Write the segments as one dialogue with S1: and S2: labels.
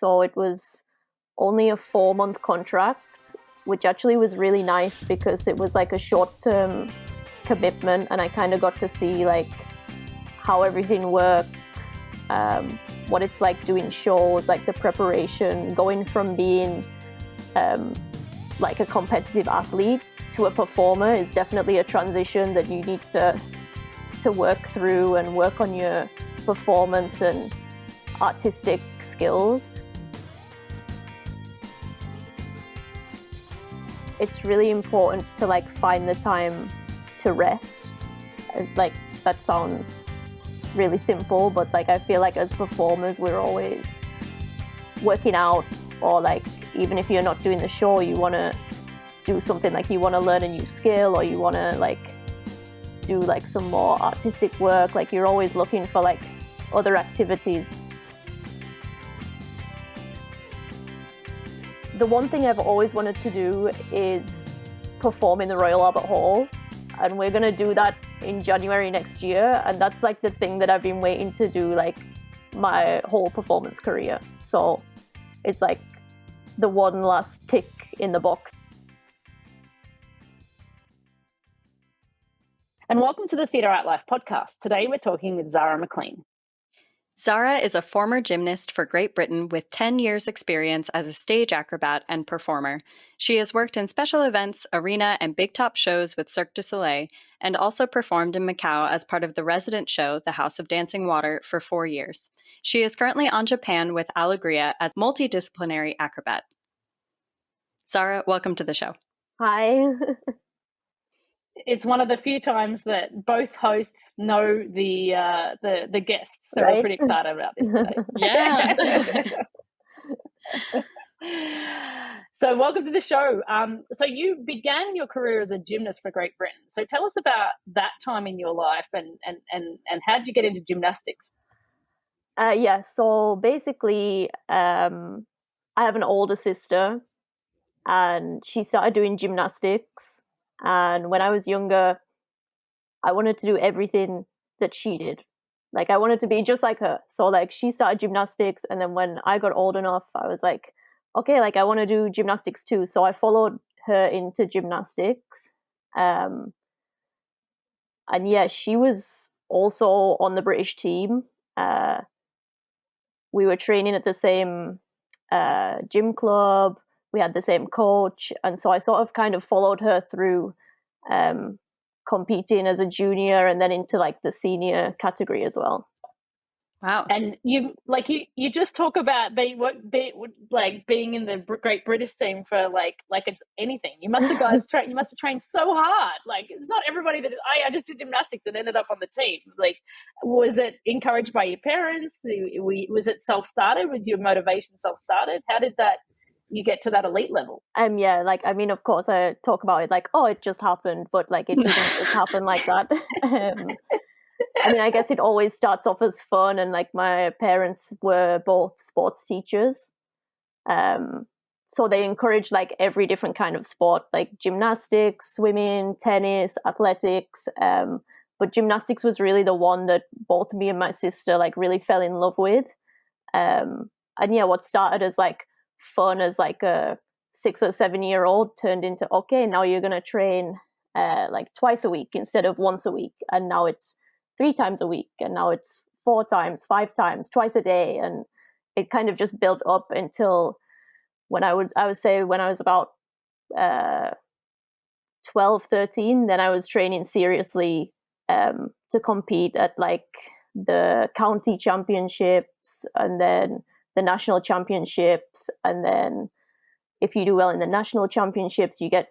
S1: So it was only a 4-month contract, which actually was really nice because it was like a short-term commitment, and I kind of got to see like how everything works, what it's like doing shows, like the preparation, going from being like a competitive athlete to a performer is definitely a transition that you need to work through and work on your performance and artistic skills. It's really important to like find the time to rest. Like that sounds really simple, but like I feel like as performers we're always working out, or like even if you're not doing the show, you want to do something, like you want to learn a new skill, or you want to like do like some more artistic work. Like you're always looking for like other activities. The one thing I've always wanted to do is perform in the Royal Albert Hall, and we're going to do that in January next year, and that's like the thing that I've been waiting to do like my whole performance career. So it's like the one last tick in the box.
S2: And welcome to the Theatre Art Life podcast. Today we're talking with Zara Mclean.
S3: Zara is a former gymnast for Great Britain with 10 years' experience as a stage acrobat and performer. She has worked in special events, arena, and big top shows with Cirque du Soleil, and also performed in Macau as part of the resident show, The House of Dancing Water, for 4 years. She is currently on Japan with Alegria as multidisciplinary acrobat. Zara, welcome to the show.
S1: Hi.
S2: It's one of the few times that both hosts know the guests, so
S1: Right?
S2: We're pretty excited about this today.
S3: Yeah.
S2: So welcome to the show. So you began your career as a gymnast for Great Britain. So tell us about that time in your life, and how did you get into gymnastics?
S1: Yeah, so basically I have an older sister, and she started doing gymnastics. And when I was younger, I wanted to do everything that she did. Like I wanted to be just like her. So like she started gymnastics, and then when I got old enough, I was like, okay, like I want to do gymnastics too. So I followed her into gymnastics. And yeah, she was also on the British team. We were training at the same gym club. We had the same coach, and so I sort of kind of followed her through competing as a junior and then into like the senior category as well.
S3: Wow.
S2: And you just talk about being in the Great British team for like it's anything. You must have trained so hard. Like it's not everybody that I just did gymnastics and ended up on the team. Like, was it encouraged by your parents? Was it self-started? Was your motivation self-started? How did you get to that elite level?
S1: Yeah, like I mean, of course, I talk about it like, oh, it just happened, but like it didn't just happen like that. I mean, I guess it always starts off as fun, and like my parents were both sports teachers, so they encourage like every different kind of sport, like gymnastics, swimming, tennis, athletics. But gymnastics was really the one that both me and my sister like really fell in love with. And yeah, what started as like fun as like a 6 or 7 year old turned into, okay, now you're gonna train like twice a week instead of once a week, and now it's 3 times a week, and now it's 4 times, 5 times, twice a day. And it kind of just built up until when I would say when I was about 12, 13, then I was training seriously to compete at like the county championships and then the national championships. And then if you do well in the national championships, you get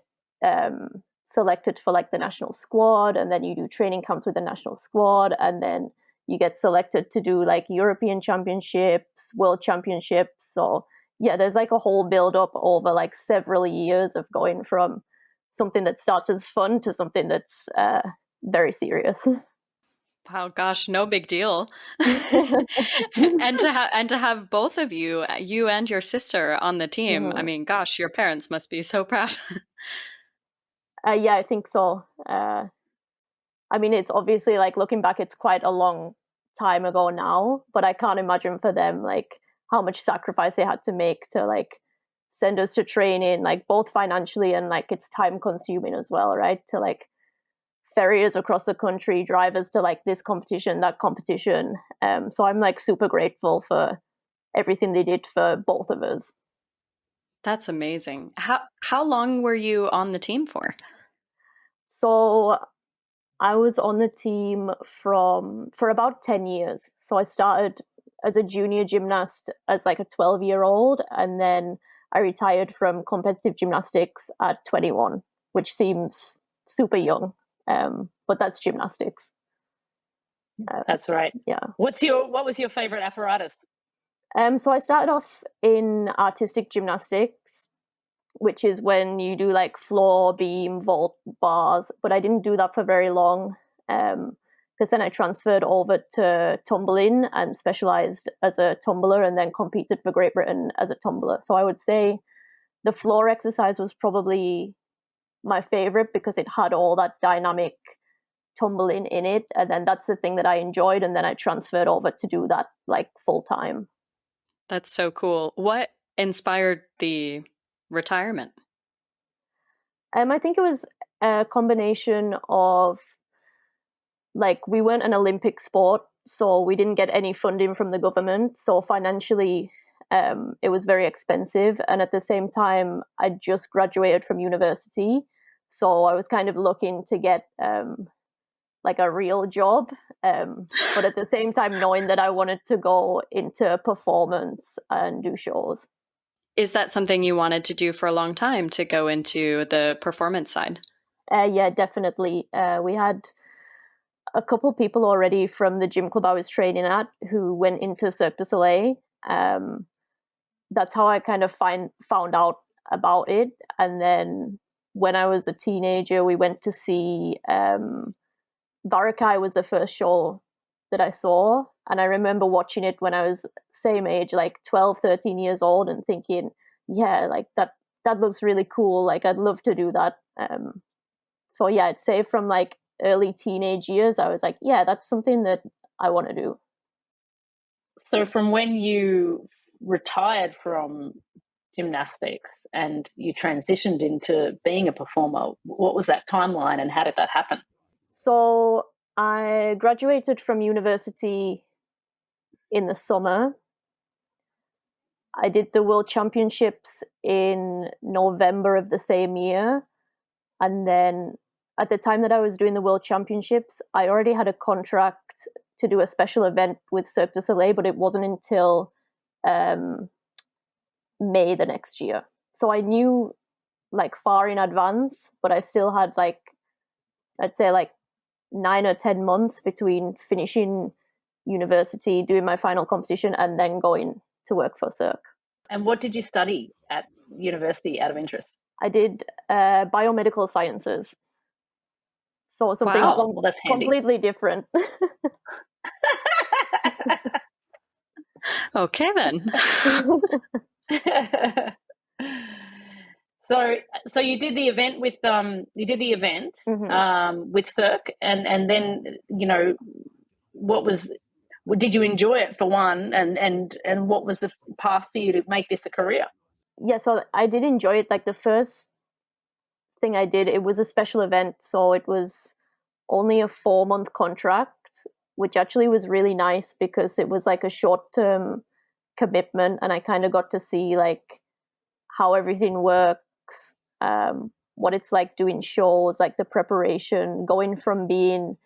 S1: selected for like the national squad, and then you do training camps with the national squad, and then you get selected to do like European championships, world championships. So yeah, there's like a whole build up over like several years of going from something that starts as fun to something that's very serious.
S3: Wow, gosh, no big deal. and to have both of you and your sister on the team.
S1: Mm-hmm.
S3: I mean, gosh, your parents must be so proud.
S1: Yeah, I think so. I mean, it's obviously like looking back, it's quite a long time ago now, but I can't imagine for them like how much sacrifice they had to make to like send us to training, like both financially and like it's time consuming as well, right? To like ferry us across the country, drive us to like this competition, that competition. So I'm like super grateful for everything they did for both of us.
S3: That's amazing. How long were you on the team for?
S1: So I was on the team for about 10 years. So I started as a junior gymnast as like a 12-year-old, and then I retired from competitive gymnastics at 21, which seems super young, but that's gymnastics.
S2: That's right.
S1: Yeah.
S2: What was your favorite apparatus?
S1: So I started off in artistic gymnastics, which is when you do like floor, beam, vault, bars, but I didn't do that for very long, because then I transferred over to tumbling and specialized as a tumbler, and then competed for Great Britain as a tumbler. So I would say the floor exercise was probably my favorite because it had all that dynamic tumbling in it, and then that's the thing that I enjoyed, and then I transferred over to do that like full time.
S3: That's so cool. What inspired the retirement?
S1: I think it was a combination of like we weren't an Olympic sport, so we didn't get any funding from the government. So financially, it was very expensive. And at the same time, I just graduated from university, so I was kind of looking to get like a real job, but at the same time, knowing that I wanted to go into performance and do shows.
S3: Is that something you wanted to do for a long time, to go into the performance side?
S1: Yeah, definitely. We had a couple people already from the gym club I was training at who went into Cirque du Soleil. That's how I kind of found out about it. And then when I was a teenager, we went to see Zara was the first show that I saw. And I remember watching it when I was same age, like 12, 13 years old, and thinking, yeah, like that looks really cool. Like I'd love to do that. So yeah, I'd say from like early teenage years, I was like, yeah, that's something that I want to do.
S2: So from when you retired from gymnastics and you transitioned into being a performer, what was that timeline and how did that happen?
S1: So I graduated from university in the summer. I did the World Championships in November of the same year. And then at the time that I was doing the World Championships, I already had a contract to do a special event with Cirque du Soleil, but it wasn't until May the next year. So I knew like far in advance, but I still had like, I'd say like 9 or 10 months between finishing university, doing my final competition, and then going to work for Cirque.
S2: And what did you study at university out of interest?
S1: I did biomedical sciences. So something
S2: well, that's
S1: completely different.
S3: Okay, then.
S2: So you did the event with with Cirque, and then did you enjoy it for one, and what was the path for you to make this a career?
S1: Yeah, so I did enjoy it. Like the first thing I did, it was a special event, so it was only a 4-month contract, which actually was really nice because it was like a short-term commitment, and I kind of got to see like how everything works, what it's like doing shows, like the preparation, going from being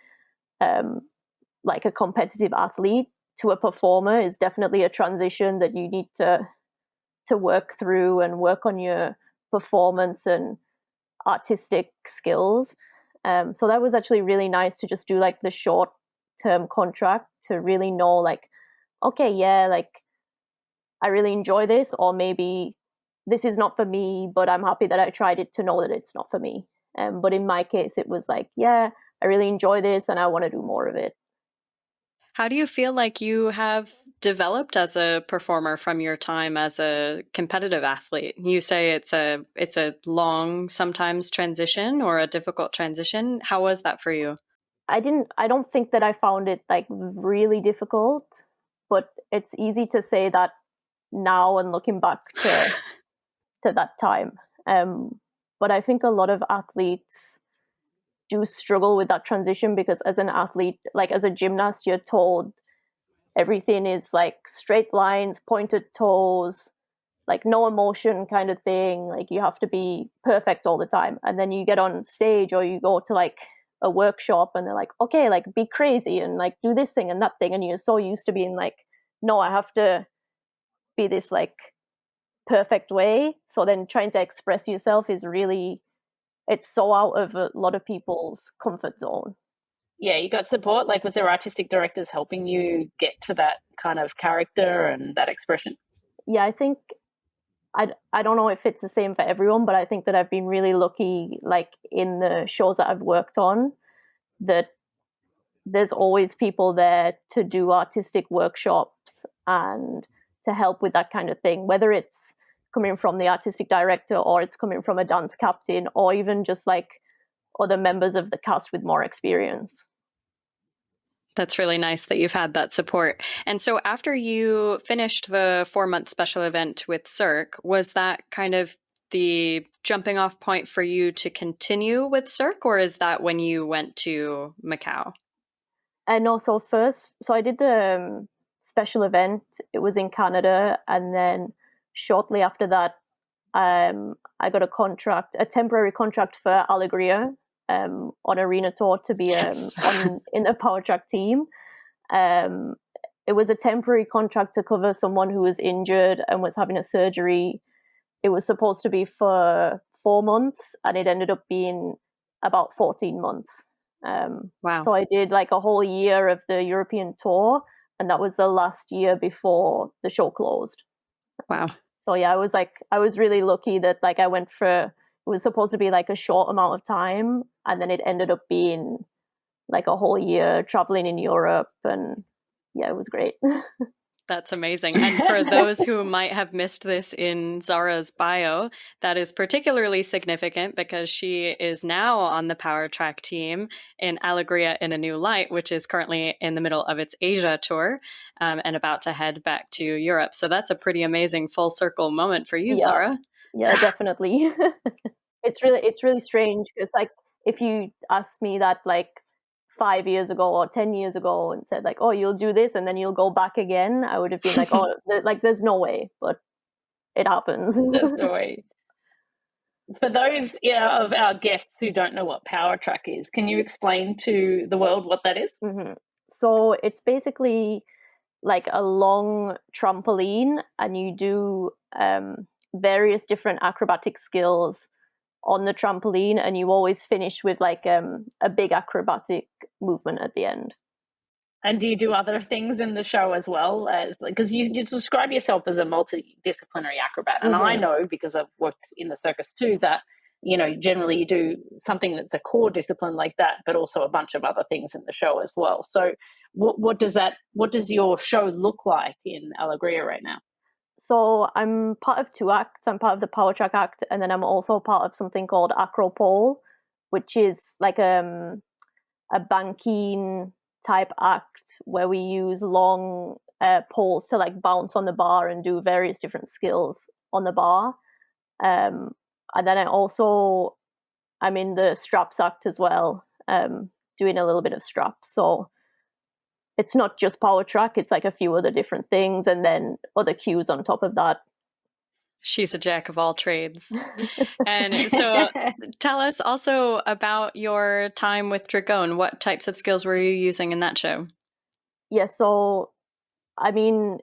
S1: like a competitive athlete to a performer is definitely a transition that you need to work through and work on your performance and artistic skills. So that was actually really nice to just do like the short term contract to really know like, okay, yeah, like I really enjoy this, or maybe this is not for me, but I'm happy that I tried it to know that it's not for me. But in my case, it was like, yeah, I really enjoy this and I want to do more of it.
S3: How do you feel like you have developed as a performer from your time as a competitive athlete? You say it's a long, sometimes transition or a difficult transition. How was that for you?
S1: I don't think that I found it like really difficult, but it's easy to say that now and looking back to that time. But I think a lot of athletes do struggle with that transition, because as an athlete, like as a gymnast, you're told everything is like straight lines, pointed toes, like no emotion kind of thing. Like you have to be perfect all the time. And then you get on stage or you go to like a workshop and they're like, okay, like be crazy and like do this thing and that thing. And you're so used to being like, no, I have to be this like perfect way. So then trying to express yourself is really, it's so out of a lot of people's comfort zone.
S2: Yeah, you got support? Like, was there artistic directors helping you get to that kind of character and that expression?
S1: Yeah, I think I don't know if it's the same for everyone, but I think that I've been really lucky, like in the shows that I've worked on, that there's always people there to do artistic workshops and to help with that kind of thing, whether it's coming from the artistic director or it's coming from a dance captain or even just like other members of the cast with more experience.
S3: That's really nice that you've had that support. And so after you finished the 4-month special event with Cirque, was that kind of the jumping off point for you to continue with Cirque, or is that when you went to Macau?
S1: And also so I did the special event. It was in Canada. And then shortly after that, I got a temporary contract for Alegria, on arena tour to be in the power track team. It was a temporary contract to cover someone who was injured and was having a surgery. It was supposed to be for 4 months, and it ended up being about 14 months.
S3: Wow.
S1: So I did like a whole year of the European tour, and that was the last year before the show closed.
S3: Wow.
S1: So yeah, I was really lucky that like I went for, it was supposed to be like a short amount of time, and then it ended up being like a whole year traveling in Europe, and yeah, it was great.
S3: That's amazing. And for those who might have missed this in Zara's bio, that is particularly significant because she is now on the Power Track team in Alegria in a New Light, which is currently in the middle of its Asia tour, and about to head back to Europe. So that's a pretty amazing full circle moment for you, Zara.
S1: Yeah, definitely. It's really strange because like if you asked me that like 5 years ago or 10 years ago and said like, oh, you'll do this and then you'll go back again, I would have been like, oh, like there's no way, but it happens.
S2: There's no way. For those of our guests who don't know what Power Track is, can you explain to the world what that is?
S1: Mm-hmm. So it's basically like a long trampoline, and you do various different acrobatic skills on the trampoline, and you always finish with like a big acrobatic movement at the end.
S2: And do you do other things in the show as well? As because you describe yourself as a multidisciplinary acrobat, and I know because I've worked in the circus too that generally you do something that's a core discipline like that, but also a bunch of other things in the show as well. So what does your show look like in Alegria right now?
S1: So I'm part of 2 acts. I'm part of the Power Track act, and then I'm also part of something called acropole, which is like a banking type act where we use long poles to like bounce on the bar and do various different skills on the bar. And then I'm in the straps act as well, doing a little bit of straps. So it's not just Power Track, it's like a few other different things and then other cues on top of that.
S3: She's a jack of all trades. And so tell us also about your time with Dragon. What types of skills were you using in that show?
S1: Yeah, so I mean,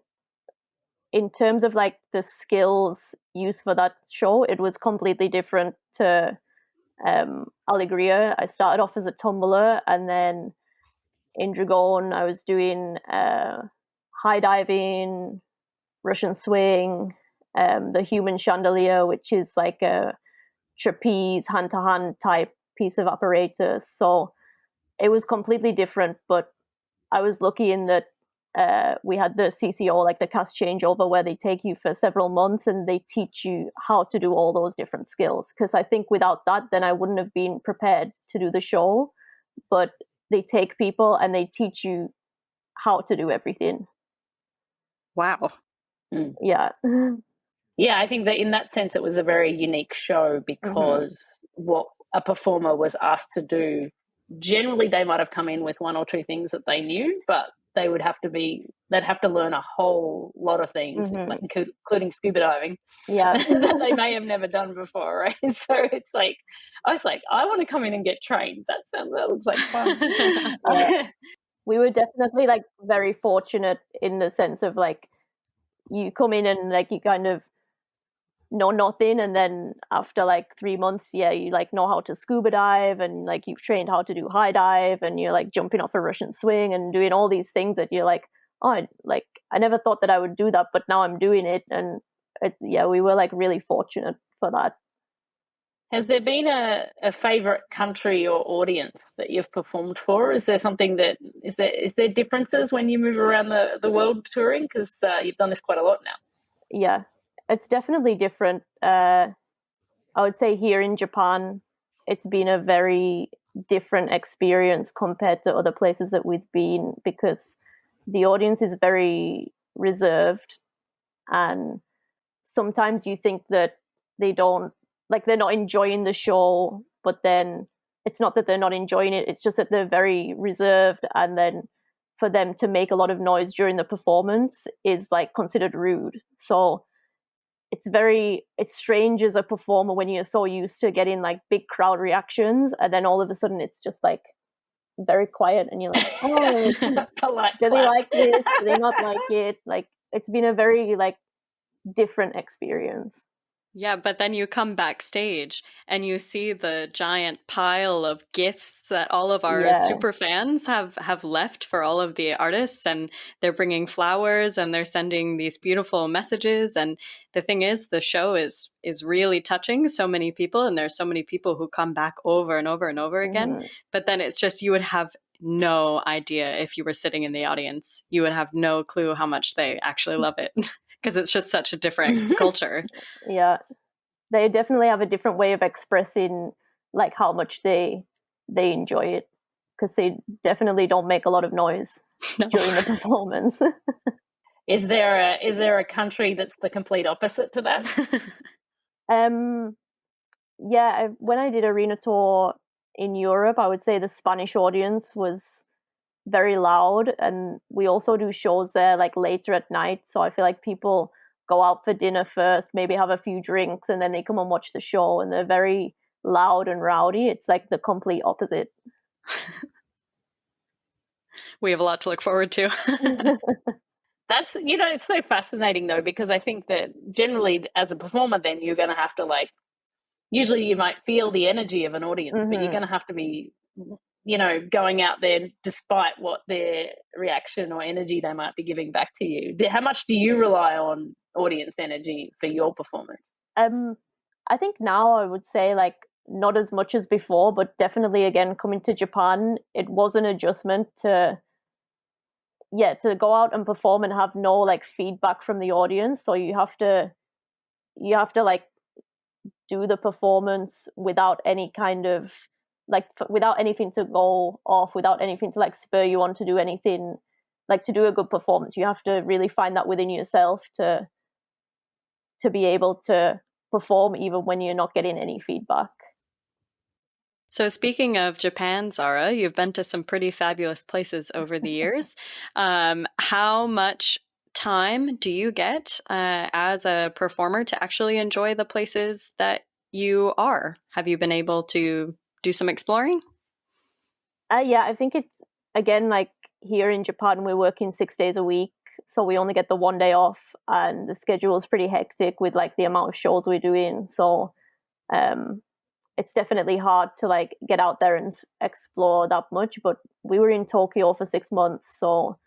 S1: in terms of like the skills used for that show, it was completely different to Alegria. I started off as a tumbler, and then in Dragon I was doing high diving, Russian swing, the human chandelier, which is like a trapeze hand-to-hand type piece of apparatus. So it was completely different, but I was lucky in that we had the CCO, like the cast changeover, where they take you for several months and they teach you how to do all those different skills. Because I think without that, then I wouldn't have been prepared to do the show. But they take people and they teach you how to do everything.
S3: Wow.
S1: Yeah.
S2: Yeah, I think that in that sense, it was a very unique show because what a performer was asked to do, generally they might have come in with one or two things that they knew, but they'd have to learn a whole lot of things, like including scuba diving, that they may have never done before, right? So it's like, I was like, I want to come in and get trained. That looks like fun.
S1: We were definitely like very fortunate in the sense of like, you come in and like you kind of know nothing, and then after like 3 months, you like know how to scuba dive, and like you've trained how to do high dive, and you're like jumping off a Russian swing and doing all these things that you're like, oh, like I never thought that I would do that, but now I'm doing it. And we were like really fortunate for that.
S2: Has there been a favorite country or audience that you've performed for? Is there something that is there differences when you move around the world touring? Because you've done this quite a lot now.
S1: Yeah, it's definitely different. I would say here in Japan, it's been a very different experience compared to other places that we've been, because the audience is very reserved, and sometimes you think that they're not enjoying the show, but then it's not that they're not enjoying it, it's just that they're very reserved, and then for them to make a lot of noise during the performance is like considered rude. So it's strange as a performer when you're so used to getting like big crowd reactions, and then all of a sudden it's just like very quiet, and you're like, oh, do they like this, do they not like it? Like, it's been a very like different experience.
S3: Yeah, but then you come backstage and you see the giant pile of gifts that all of our super fans have left for all of the artists, and they're bringing flowers and they're sending these beautiful messages. And the thing is, the show is really touching so many people, and there's so many people who come back over and over and over again. But then it's just, you would have no idea if you were sitting in the audience. You would have no clue how much they actually love it. Because it's just such a different culture.
S1: Yeah, they definitely have a different way of expressing like how much they enjoy it, because they definitely don't make a lot of noise during the performance.
S2: Is there a country that's the complete opposite to that?
S1: When I did arena tour in Europe, I would say the Spanish audience was very loud, and we also do shows there like later at night, so I feel like people go out for dinner first, maybe have a few drinks, and then they come and watch the show, and they're very loud and rowdy. It's like the complete opposite.
S3: We have a lot to look forward to.
S2: That's, it's so fascinating though, because I think that generally as a performer, then you're going to have to like, usually you might feel the energy of an audience, but you're going to have to be, going out there despite what their reaction or energy they might be giving back to you. How much do you rely on audience energy for your performance?
S1: I think now I would say like not as much as before, but definitely again, coming to Japan, it was an adjustment to go out and perform and have no like feedback from the audience. So you have to like do the performance without any kind of like without anything to go off, without anything to like spur you on to do anything, like to do a good performance. You have to really find that within yourself to be able to perform even when you're not getting any feedback.
S3: So speaking of Japan, Zara, you've been to some pretty fabulous places over the years. How much time do you get as a performer to actually enjoy the places that you are? Have you been able to do some exploring?
S1: I think it's, again, like here in Japan, we're working 6 days a week, so we only get the 1 day off, and the schedule is pretty hectic with like the amount of shows we're doing. So it's definitely hard to like get out there and explore that much. But we were in Tokyo for 6 months, so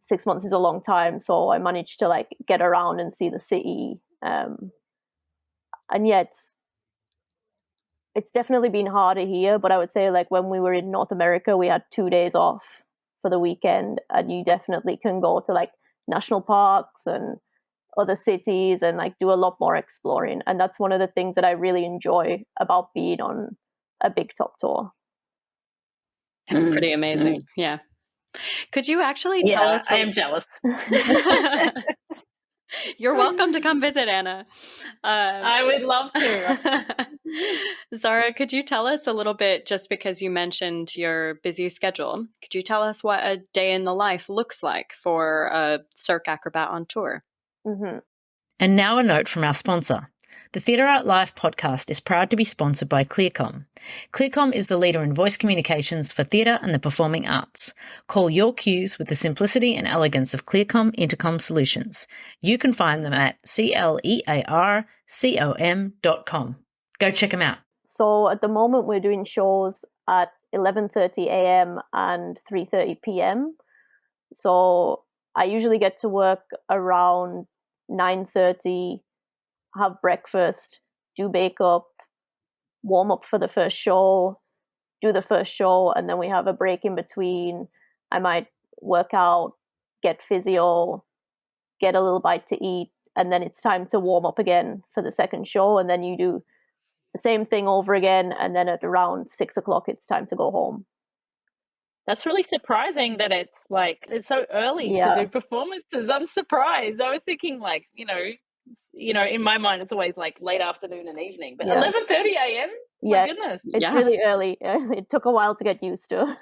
S1: 6 months is a long time. So I managed to like get around and see the city. And it's definitely been harder here, but I would say like when we were in North America, we had 2 days off for the weekend, and you definitely can go to like national parks and other cities and like do a lot more exploring. And that's one of the things that I really enjoy about being on a big top tour.
S3: It's pretty amazing. Yeah. Could you actually tell us?
S2: I am jealous.
S3: You're welcome to come visit, Anna.
S2: I would love to.
S3: Zara, could you tell us a little bit, just because you mentioned your busy schedule, could you tell us what a day in the life looks like for a Cirque acrobat on tour?
S1: Mm-hmm.
S4: And now a note from our sponsor. The Theatre Art Live podcast is proud to be sponsored by ClearCom. ClearCom is the leader in voice communications for theatre and the performing arts. Call your cues with the simplicity and elegance of ClearCom Intercom solutions. You can find them at clearcom.com. Go check them out.
S1: So at the moment we're doing shows at 11:30 a.m. and 3:30 p.m. So I usually get to work around 9:30, have breakfast, do makeup, warm up for the first show, do the first show, and then we have a break in between. I might work out, get physio, get a little bite to eat, and then it's time to warm up again for the second show, and then you do the same thing over again, and then at around 6 o'clock it's time to go home.
S2: That's really surprising that it's so early to do performances. I'm surprised. I was thinking in my mind it's always like late afternoon and evening, but 11:30 a.m. My goodness,
S1: it's really early. It took a while to get used to.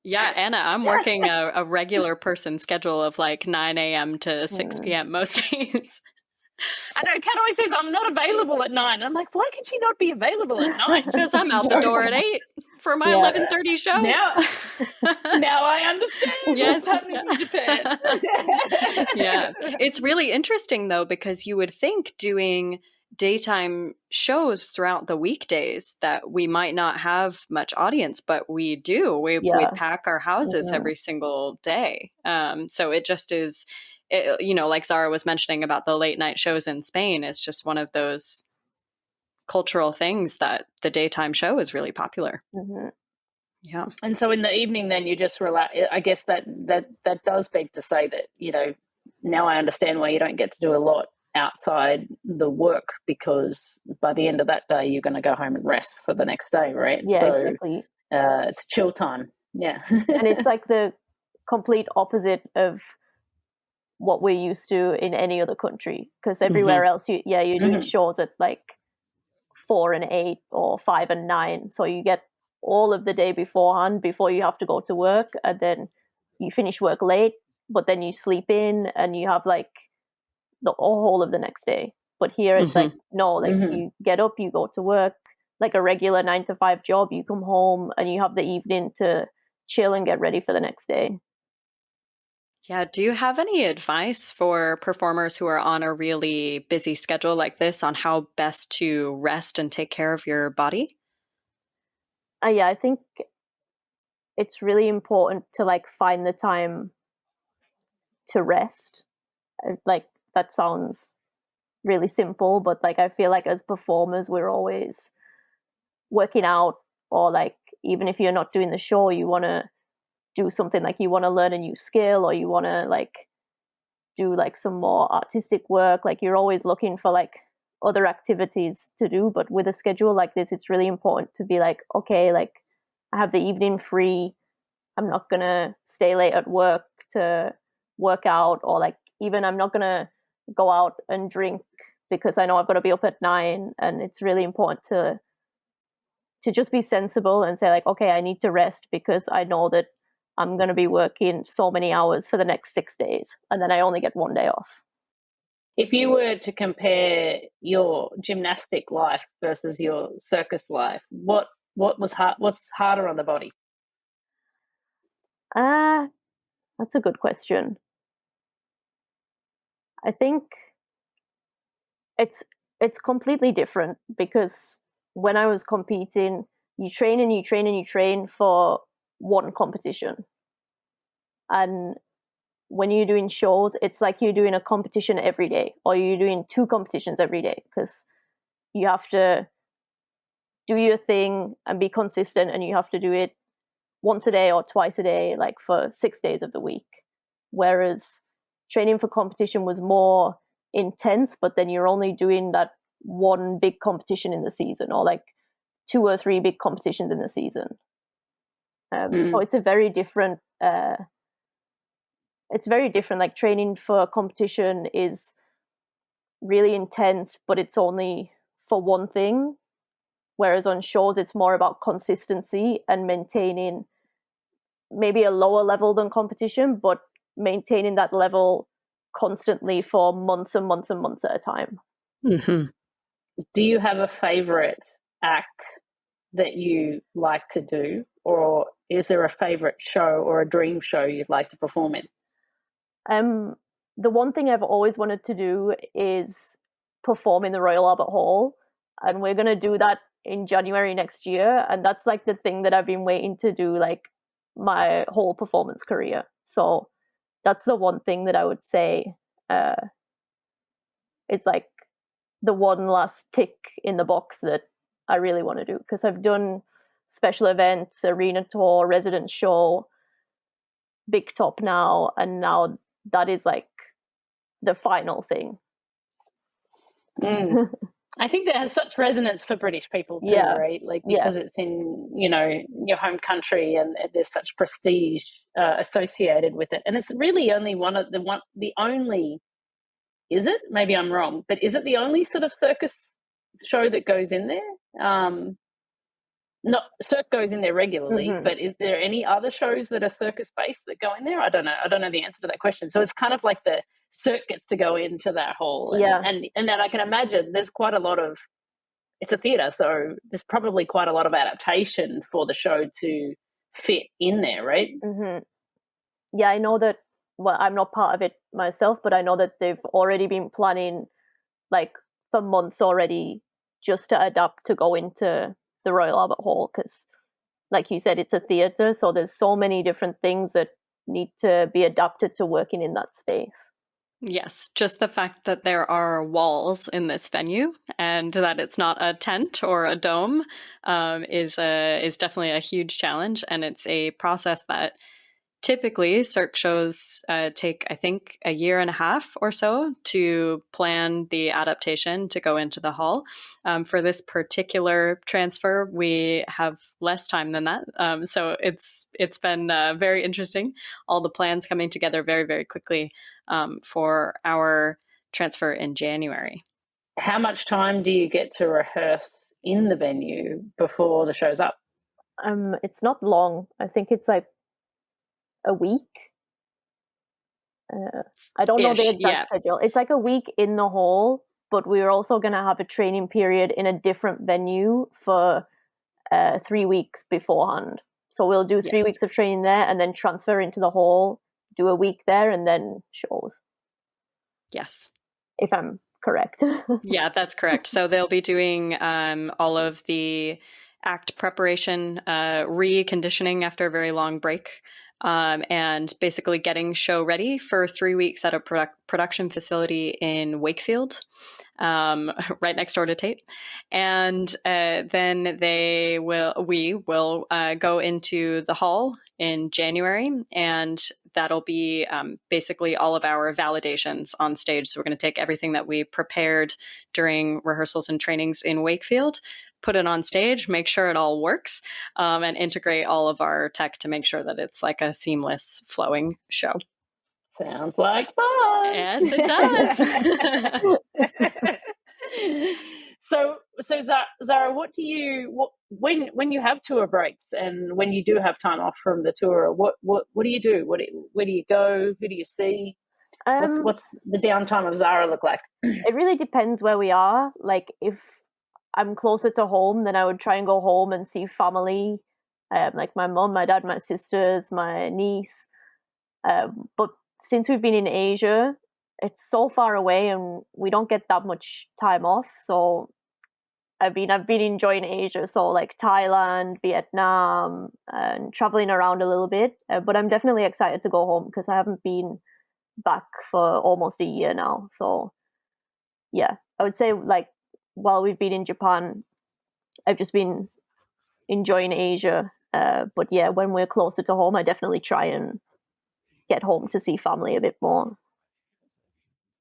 S3: Yeah, Anna, I'm working a regular person schedule of like 9 a.m. to 6 p.m. most days.
S2: I know Kat always says I'm not available at 9. I'm like, why can she not be available at 9?
S3: Because I'm out the door at 8 for my 11:30 show.
S2: Now I understand what's happening in Japan.
S3: Yeah, it's really interesting though, because you would think doing daytime shows throughout the weekdays that we might not have much audience, but we do. We pack our houses every single day. So it just is. Like Zara was mentioning about the late night shows in Spain, it's just one of those cultural things that the daytime show is really popular.
S1: Mm-hmm.
S2: Yeah. And so in the evening, then you just relax. I guess that does beg to say that, now I understand why you don't get to do a lot outside the work, because by the end of that day, you're going to go home and rest for the next day, right?
S1: Yeah,
S2: so,
S1: exactly.
S2: It's chill time. Yeah.
S1: And it's like the complete opposite of what we're used to in any other country, because everywhere else you're doing shows at like 4 and 8 or 5 and 9, so you get all of the day beforehand before you have to go to work, and then you finish work late, but then you sleep in and you have like the whole of the next day. But here it's like no, like you get up, you go to work like a regular 9 to 5 job, you come home and you have the evening to chill and get ready for the next day.
S3: Yeah. Do you have any advice for performers who are on a really busy schedule like this on how best to rest and take care of your body?
S1: I think it's really important to like find the time to rest. Like that sounds really simple, but like I feel like as performers we're always working out, or like even if you're not doing the show, you want to do something, like you want to learn a new skill, or you want to like do like some more artistic work, like you're always looking for like other activities to do. But with a schedule like this, it's really important to be like, okay, like I have the evening free, I'm not gonna stay late at work to work out, or like even I'm not gonna go out and drink because I know I've got to be up at 9. And it's really important to just be sensible and say like, okay, I need to rest because I know that I'm going to be working so many hours for the next 6 days, and then I only get 1 day off.
S2: If you were to compare your gymnastic life versus your circus life, what was hard? What's harder on the body?
S1: That's a good question. I think it's completely different, because when I was competing, you train and you train and you train for one competition, and when you're doing shows, it's like you're doing a competition every day, or you're doing 2 competitions every day, because you have to do your thing and be consistent, and you have to do it once a day or twice a day, like for 6 days of the week. Whereas training for competition was more intense, but then you're only doing that one big competition in the season, or like 2 or 3 big competitions in the season. So it's a very different. It's very different. Like training for competition is really intense, but it's only for one thing. Whereas on shows, it's more about consistency and maintaining maybe a lower level than competition, but maintaining that level constantly for months and months and months at a time.
S3: Mm-hmm.
S2: Do you have a favorite act that you like to do, or is there a favorite show or a dream show you'd like to perform in?
S1: The one thing I've always wanted to do is perform in the Royal Albert Hall, and we're going to do that in January next year, and that's like the thing that I've been waiting to do like my whole performance career. So that's the one thing that I would say it's like the one last tick in the box that I really want to do, because I've done special events, arena tour, residence show, big top now, and now that is like the final thing.
S2: I think that has such resonance for British people too, right? Like, because it's in, you know, your home country, and there's such prestige associated with it. And it's really only the only, is it? Maybe I'm wrong, but is it the only sort of circus show that goes in there? Not Cirque goes in there regularly, but is there any other shows that are circus based that go in there? I don't know. I don't know the answer to that question. So it's kind of like the Cirque gets to go into that hall, and then I can imagine there's quite a lot of, it's a theatre, so there's probably quite a lot of adaptation for the show to fit in there, right?
S1: Yeah, I know that. Well, I'm not part of it myself, but I know that they've already been planning like for months already just to adapt to go into the Royal Albert Hall, because like you said, it's a theatre, so there's so many different things that need to be adapted to working in that space.
S3: Yes, just the fact that there are walls in this venue and that it's not a tent or a dome is definitely a huge challenge, and it's a process that typically Cirque shows take, I think, a year and a half or so to plan the adaptation to go into the hall. For this particular transfer, we have less time than that. So it's been very interesting. All the plans coming together very, very quickly for our transfer in January.
S2: How much time do you get to rehearse in the venue before the show's up?
S1: It's not long. I think it's like a week. I don't know the exact schedule. It's like a week in the hall, but we're also going to have a training period in a different venue for 3 weeks beforehand. So we'll do 3 weeks of training there and then transfer into the hall, do a week there, and then shows.
S3: Yes.
S1: If I'm correct.
S3: Yeah, that's correct. So they'll be doing all of the act preparation, reconditioning after a very long break, and basically getting show ready for 3 weeks at a production facility in Wakefield, right next door to Tate. And then we will go into the hall in January, and that'll be basically all of our validations on stage. So we're going to take everything that we prepared during rehearsals and trainings in Wakefield, put it on stage, make sure it all works, and integrate all of our tech to make sure that it's like a seamless flowing show.
S2: Sounds like fun.
S3: Yes, it does.
S2: So Zara, when you have tour breaks and when you do have time off from the tour, what do you do? Where do you go? Who do you see? What's the downtime of Zara look like?
S1: It really depends where we are. Like if I'm closer to home, then I would try and go home and see family, like my mom, my dad, my sisters, my niece. But since we've been in Asia, it's so far away and we don't get that much time off. So I've been enjoying Asia, so like Thailand, Vietnam, and traveling around a little bit. But I'm definitely excited to go home because I haven't been back for almost a year now. So yeah, I would say like while we've been in Japan, I've just been enjoying Asia. But yeah, when we're closer to home, I definitely try and get home to see family a bit more.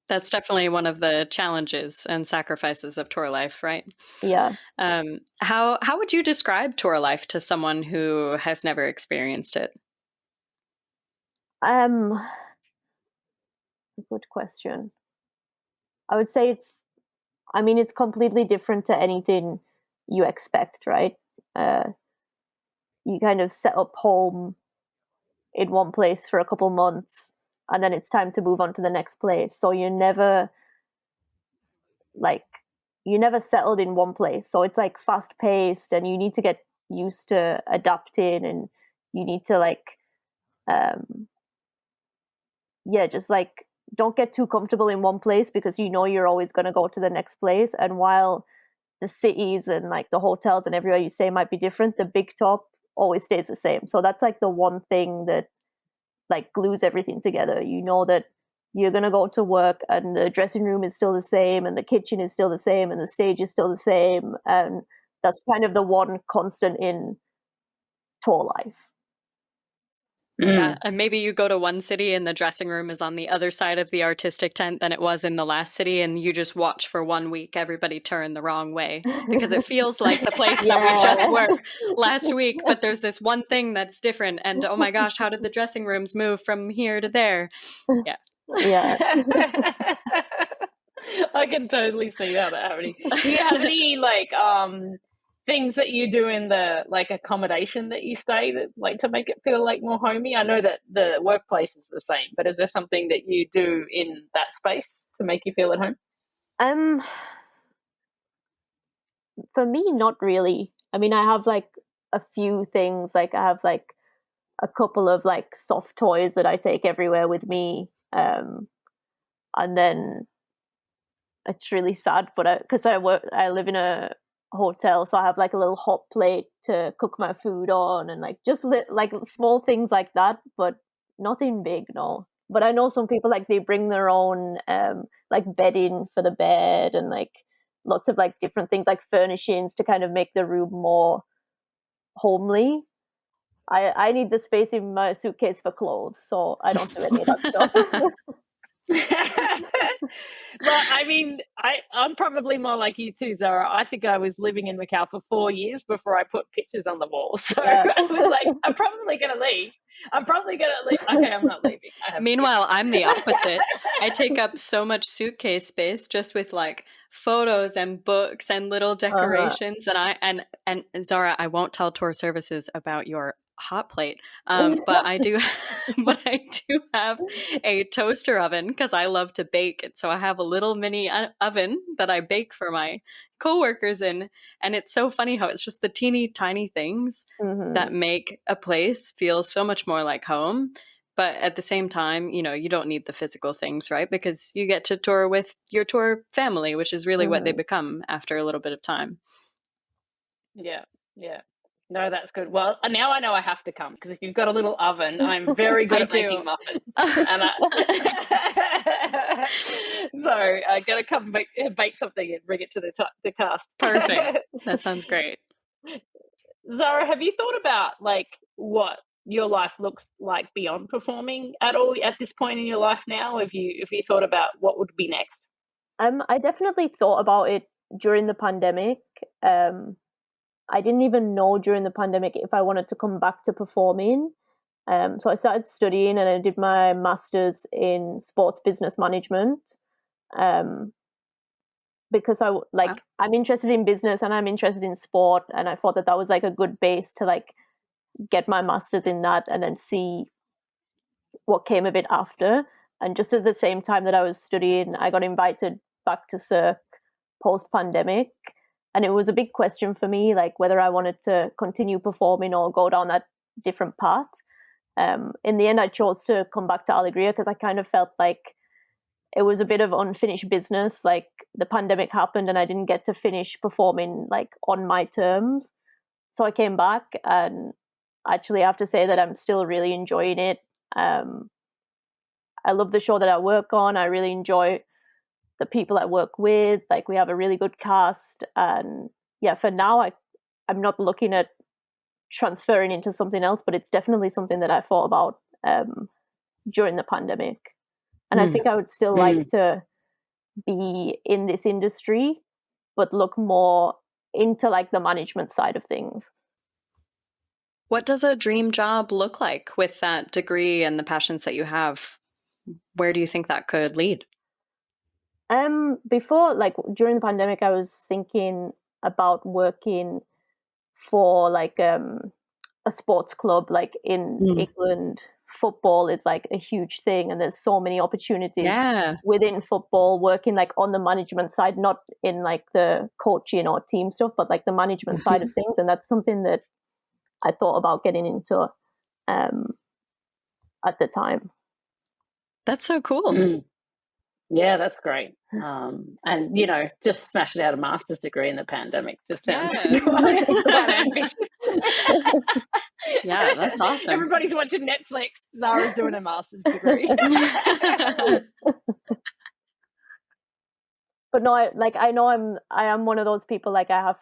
S3: That's definitely one of the challenges and sacrifices of tour life, right?
S1: Yeah.
S3: How would you describe tour life to someone who has never experienced it?
S1: Good question. I would say it's completely different to anything you expect, right? You kind of set up home in one place for a couple months, and then it's time to move on to the next place. So like you never settled in one place. So it's like fast paced, and you need to get used to adapting, and you need to just like don't get too comfortable in one place, because you're always going to go to the next place. And while the cities and like the hotels and everywhere you stay might be different, the big top always stays the same. So that's like the one thing that like glues everything together. That you're going to go to work, and the dressing room is still the same, and the kitchen is still the same, and the stage is still the same. And that's kind of the one constant in tour life.
S3: Yeah, and maybe you go to one city and the dressing room is on the other side of the artistic tent than it was in the last city, and you just watch for 1 week everybody turn the wrong way because it feels like the place that we just were last week, but there's this one thing that's different, and oh my gosh, how did the dressing rooms move from here to there? Yeah.
S1: Yeah.
S2: I can totally see that happening. Do you have any things that you do in the like accommodation that you stay that like to make it feel like more homey? I know that the workplace is the same, but is there something that you do in that space to make you feel at home?
S1: For me, not really. I mean, I have like a few things. Like I have like a couple of like soft toys that I take everywhere with me. And then it's really sad, but because I live in a hotel, so I have like a little hot plate to cook my food on, and like just like small things like that, but nothing big, no. But I know some people like they bring their own like bedding for the bed, and like lots of like different things like furnishings to kind of make the room more homely. I need the space in my suitcase for clothes, so I don't do any of that stuff.
S2: Well, I mean, I'm probably more like you too, Zara. I think I was living in Macau for 4 years before I put pictures on the wall. So I was like, I'm probably going to leave. Okay, I'm not leaving.
S3: Meanwhile, I'm the opposite. I take up so much suitcase space just with like photos and books and little decorations. And Zara, I won't tell tour services about your hot plate, but I do have a toaster oven because I love to bake, and so I have a little mini oven that I bake for my coworkers in, and it's so funny how it's just the teeny tiny things that make a place feel so much more like home. But at the same time, you don't need the physical things, right? Because you get to tour with your tour family, which is really what they become after a little bit of time.
S2: Yeah. No, that's good. Well, now I know I have to come, because if you've got a little oven, I'm very good at making muffins. And so I got to come bake something and bring it to the cast.
S3: Perfect. That sounds great.
S2: Zara, have you thought about like what your life looks like beyond performing at all at this point in your life now? Have you thought about what would be next?
S1: I definitely thought about it during the pandemic. I didn't even know during the pandemic if I wanted to come back to performing. So I started studying, and I did my master's in sports business management. Because I'm interested in business and I'm interested in sport, and I thought that was like a good base to like get my master's in that and then see what came of it after. And just at the same time that I was studying, I got invited back to Cirque post-pandemic. And it was a big question for me, like whether I wanted to continue performing or go down that different path. In the end, I chose to come back to Alegria because I kind of felt like it was a bit of unfinished business. Like the pandemic happened and I didn't get to finish performing like on my terms. So I came back, and actually I have to say that I'm still really enjoying it. I love the show that I work on. I really enjoy the people I work with. Like we have a really good cast, and yeah, for now I'm not looking at transferring into something else, but it's definitely something that I thought about during the pandemic. And I think I would still like to be in this industry, but look more into like the management side of things.
S3: What does a dream job look like with that degree and the passions that you have? Where do you think that could lead?
S1: Before, like during the pandemic, I was thinking about working for like a sports club. Like in England, football is like a huge thing, and there's so many opportunities within football, working like on the management side, not in like the coaching or team stuff, but like the management side of things. And that's something that I thought about getting into at the time.
S3: That's so cool.
S2: Yeah, that's great. And just smashing out a master's degree in the pandemic just sounds quite ambitious.
S3: Yeah, that's awesome.
S2: Everybody's watching Netflix. Zara's doing a master's degree.
S1: But no, I am one of those people, like I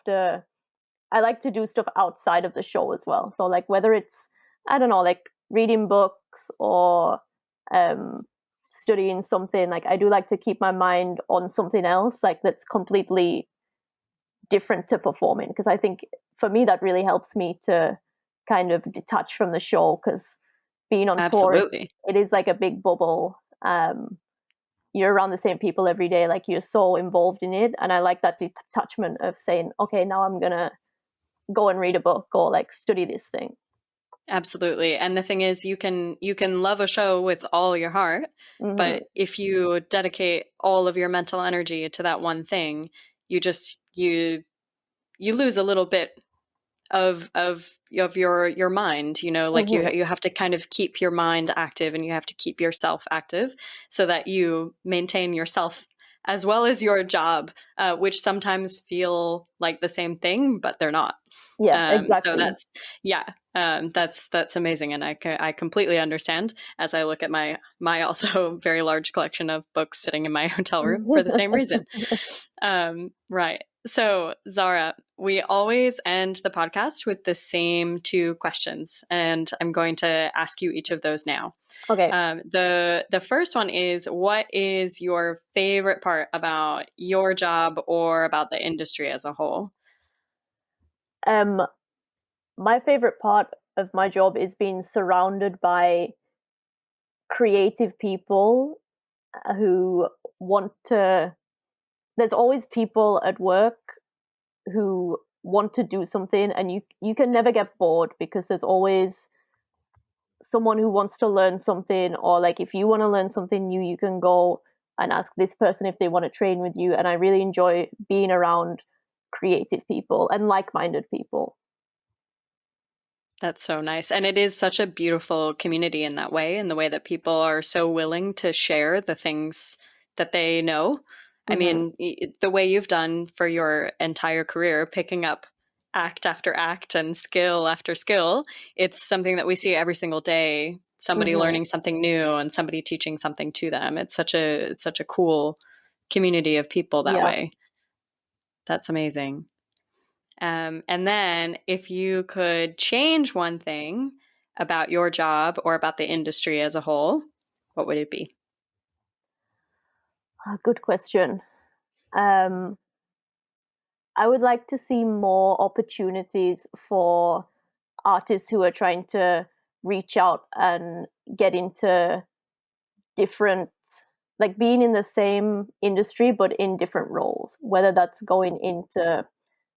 S1: like to do stuff outside of the show as well. So like whether it's, I don't know, like reading books or studying something, like I do like to keep my mind on something else, like that's completely different to performing, because I think for me that really helps me to kind of detach from the show, because being on tour, it is like a big bubble. You're around the same people every day, like you're so involved in it, and I like that detachment of saying, okay, now I'm gonna go and read a book or like study this thing.
S3: Absolutely. And the thing is, you can love a show with all your heart, but if you dedicate all of your mental energy to that one thing, you lose a little bit of your mind, like you have to kind of keep your mind active, and you have to keep yourself active so that you maintain yourself as well as your job, which sometimes feel like the same thing, but they're not.
S1: Yeah, exactly.
S3: So that's amazing, and I completely understand, as I look at my also very large collection of books sitting in my hotel room for the same reason. Right. So Zara, we always end the podcast with the same 2 questions, and I'm going to ask you each of those now.
S1: Okay.
S3: The first one is, what is your favorite part about your job or about the industry as a whole?
S1: My favorite part of my job is being surrounded by creative people who want to. There's always people at work who want to do something, and you can never get bored, because there's always someone who wants to learn something, or like if you want to learn something new, you can go and ask this person if they want to train with you. And I really enjoy being around creative people and like-minded people.
S3: That's so nice. And it is such a beautiful community in that way, in the way that people are so willing to share the things that they know. I mean, the way you've done for your entire career, picking up act after act and skill after skill, it's something that we see every single day. Somebody learning something new and somebody teaching something to them. It's such a cool community of people that way. That's amazing. And then if you could change one thing about your job or about the industry as a whole, what would it be?
S1: Good question. I would like to see more opportunities for artists who are trying to reach out and get into different, like being in the same industry but in different roles, whether that's going into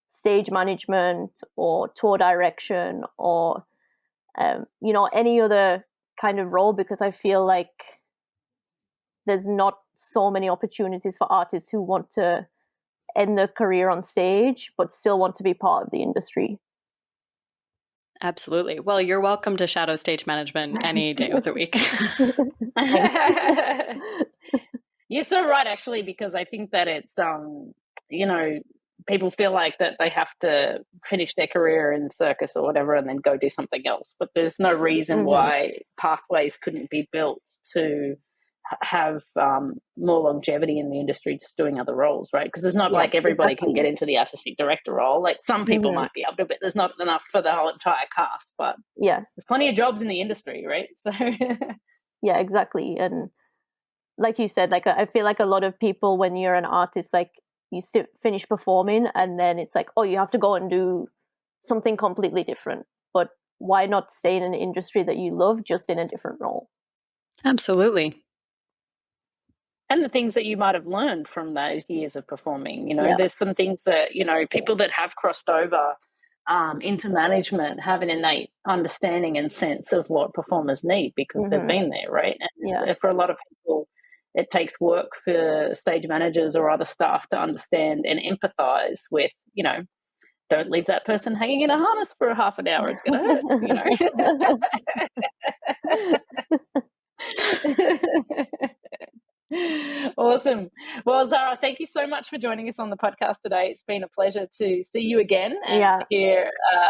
S1: stage management or tour direction or any other kind of role, because I feel like there's not so many opportunities for artists who want to end their career on stage but still want to be part of the industry.
S3: Absolutely. Well, you're welcome to shadow stage management any day of the week.
S2: You're so right, actually, because I think that it's people feel like that they have to finish their career in circus or whatever and then go do something else. But there's no reason why pathways couldn't be built to have more longevity in the industry just doing other roles, right? Because it's not like everybody can get into the artistic director role. Like some people might be able to, but there's not enough for the whole entire cast. But there's plenty of jobs in the industry, right? So
S1: yeah, exactly. And like you said, like I feel like a lot of people, when you're an artist, like you still finish performing and then it's like, oh, you have to go and do something completely different. But why not stay in an industry that you love, just in a different role?
S3: Absolutely.
S2: the things that you might have learned from those years of performing. You know,
S1: Yeah.
S2: there's some things that, you know, people that have crossed over into management have an innate understanding and sense of what performers need because they've been there, right? And for a lot of people, it takes work for stage managers or other staff to understand and empathize with, you know, don't leave that person hanging in a harness for a half an hour. It's going to hurt, you know. Awesome. Well, Zara, thank you so much for joining us on the podcast today. It's been a pleasure to see you again and hear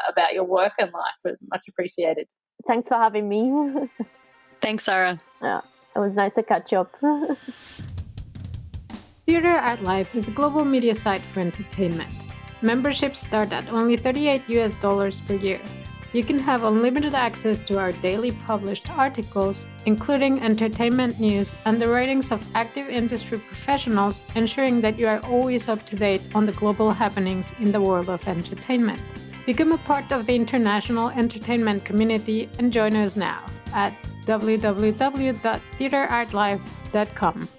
S2: about your work and life. It's much appreciated.
S1: Thanks for having me.
S3: Thanks, Zara.
S1: Yeah, it was nice to catch up.
S5: Theatre at Life is a global media site for entertainment. Memberships start at only $38 per year. You can have unlimited access to our daily published articles, including entertainment news and the writings of active industry professionals, ensuring that you are always up to date on the global happenings in the world of entertainment. Become a part of the international entertainment community and join us now at www.theatreartlife.com.